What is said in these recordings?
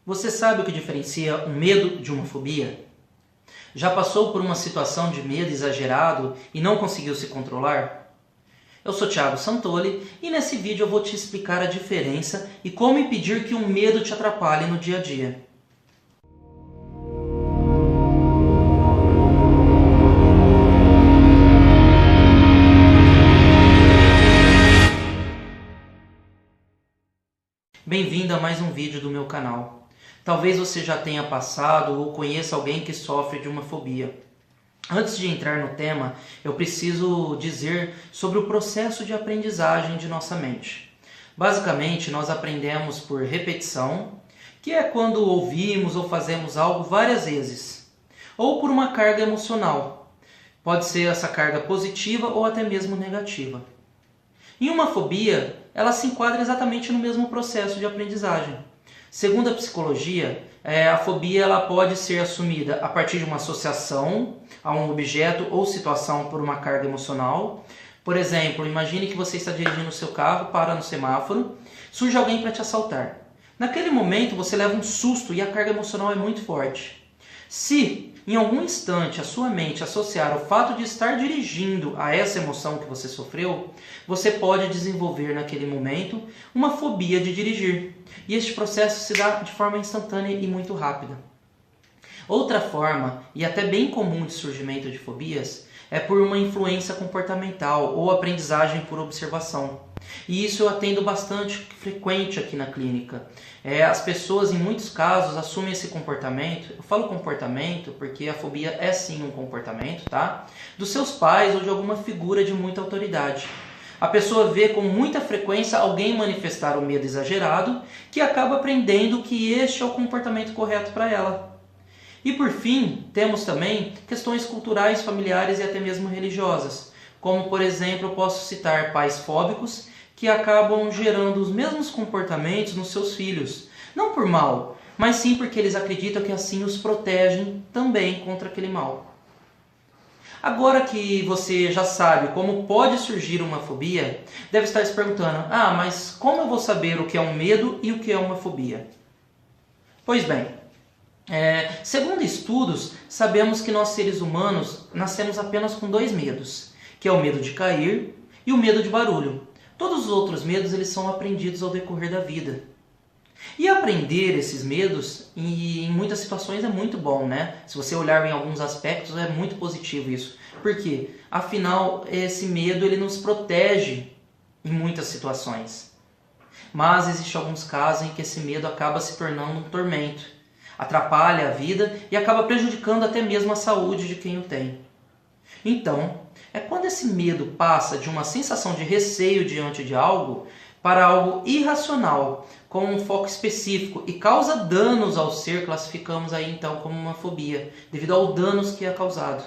Você sabe o que diferencia um medo de uma fobia? Já passou por uma situação de medo exagerado e não conseguiu se controlar? Eu sou Thiago Santoli e nesse vídeo eu vou te explicar a diferença e como impedir que o medo te atrapalhe no dia a dia. Bem-vindo a mais um vídeo do meu canal. Talvez você já tenha passado ou conheça alguém que sofre de uma fobia. Antes de entrar no tema, eu preciso dizer sobre o processo de aprendizagem de nossa mente. Basicamente, nós aprendemos por repetição, que é quando ouvimos ou fazemos algo várias vezes, ou por uma carga emocional. Pode ser essa carga positiva ou até mesmo negativa. Em uma fobia, ela se enquadra exatamente no mesmo processo de aprendizagem. Segundo a psicologia, a fobia ela pode ser assumida a partir de uma associação a um objeto ou situação por uma carga emocional. Por exemplo, imagine que você está dirigindo o seu carro, para no semáforo, surge alguém para te assaltar. Naquele momento você leva um susto e a carga emocional é muito forte. Se em algum instante a sua mente associar o fato de estar dirigindo a essa emoção que você sofreu, você pode desenvolver naquele momento uma fobia de dirigir. E este processo se dá de forma instantânea e muito rápida. Outra forma, e até bem comum de surgimento de fobias, é por uma influência comportamental ou aprendizagem por observação. E isso eu atendo bastante frequente aqui na clínica. As pessoas, em muitos casos, assumem esse comportamento. Eu falo comportamento porque a fobia é sim um comportamento, tá? Dos seus pais ou de alguma figura de muita autoridade. A pessoa vê com muita frequência alguém manifestar o medo exagerado, que acaba aprendendo que este é o comportamento correto para ela. E por fim, temos também questões culturais, familiares e até mesmo religiosas. Como, por exemplo, eu posso citar pais fóbicos que acabam gerando os mesmos comportamentos nos seus filhos. Não por mal, mas sim porque eles acreditam que assim os protegem também contra aquele mal. Agora que você já sabe como pode surgir uma fobia, deve estar se perguntando, mas como eu vou saber o que é um medo e o que é uma fobia? Pois bem, segundo estudos, sabemos que nós seres humanos nascemos apenas com dois medos, que é o medo de cair e o medo de barulho. Todos os outros medos eles são aprendidos ao decorrer da vida. E aprender esses medos, em muitas situações, é muito bom, né? Se você olhar em alguns aspectos, é muito positivo isso. Por quê? Afinal, esse medo ele nos protege em muitas situações. Mas existem alguns casos em que esse medo acaba se tornando um tormento. Atrapalha a vida e acaba prejudicando até mesmo a saúde de quem o tem. Então, é quando esse medo passa de uma sensação de receio diante de algo para algo irracional, com um foco específico e causa danos ao ser, classificamos aí então como uma fobia, devido aos danos que é causado.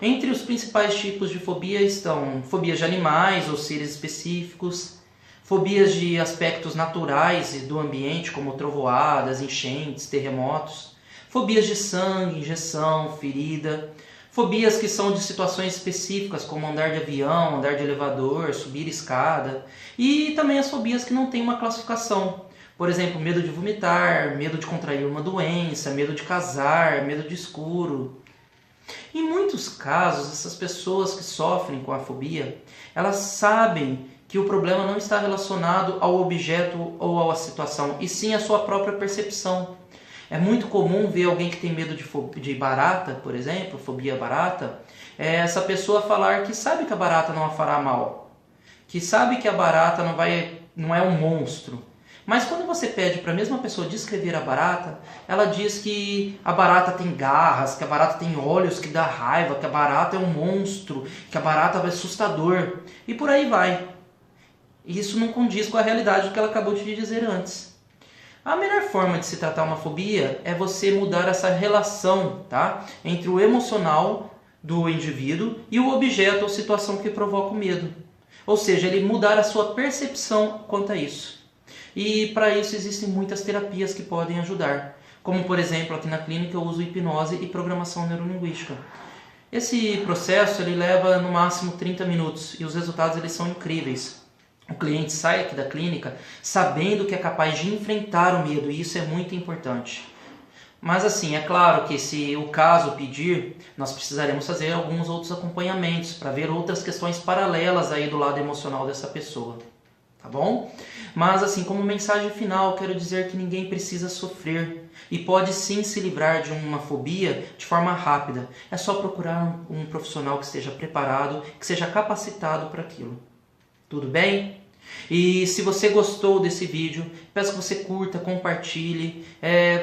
Entre os principais tipos de fobia estão fobias de animais ou seres específicos, fobias de aspectos naturais e do ambiente, como trovoadas, enchentes, terremotos, fobias de sangue, injeção, ferida, fobias que são de situações específicas, como andar de avião, andar de elevador, subir escada. E também as fobias que não têm uma classificação. Por exemplo, medo de vomitar, medo de contrair uma doença, medo de casar, medo de escuro. Em muitos casos, essas pessoas que sofrem com a fobia, elas sabem que o problema não está relacionado ao objeto ou à situação, e sim à sua própria percepção. É muito comum ver alguém que tem medo de barata, por exemplo, fobia barata, essa pessoa falar que sabe que a barata não a fará mal, que sabe que a barata não é um monstro. Mas quando você pede para a mesma pessoa descrever a barata, ela diz que a barata tem garras, que a barata tem olhos que dá raiva, que a barata é um monstro, que a barata é assustador, e por aí vai. E isso não condiz com a realidade do que ela acabou de dizer antes. A melhor forma de se tratar uma fobia é você mudar essa relação, tá? Entre o emocional do indivíduo e o objeto ou situação que provoca o medo. Ou seja, ele mudar a sua percepção quanto a isso. E para isso existem muitas terapias que podem ajudar. Como por exemplo, aqui na clínica eu uso hipnose e programação neurolinguística. Esse processo ele leva no máximo 30 minutos e os resultados eles são incríveis. o cliente sai aqui da clínica sabendo que é capaz de enfrentar o medo, e isso é muito importante. Mas assim, é claro que se o caso pedir, nós precisaremos fazer alguns outros acompanhamentos para ver outras questões paralelas aí do lado emocional dessa pessoa, tá bom? Mas assim, como mensagem final, quero dizer que ninguém precisa sofrer e pode sim se livrar de uma fobia de forma rápida. É só procurar um profissional que esteja preparado, que seja capacitado para aquilo. Tudo bem? E se você gostou desse vídeo, peço que você curta, compartilhe,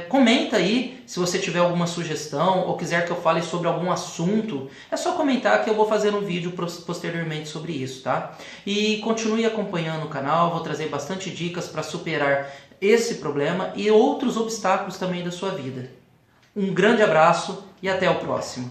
comenta aí se você tiver alguma sugestão ou quiser que eu fale sobre algum assunto, é só comentar que eu vou fazer um vídeo posteriormente sobre isso, tá? E continue acompanhando o canal, vou trazer bastante dicas para superar esse problema e outros obstáculos também da sua vida. Um grande abraço e até o próximo.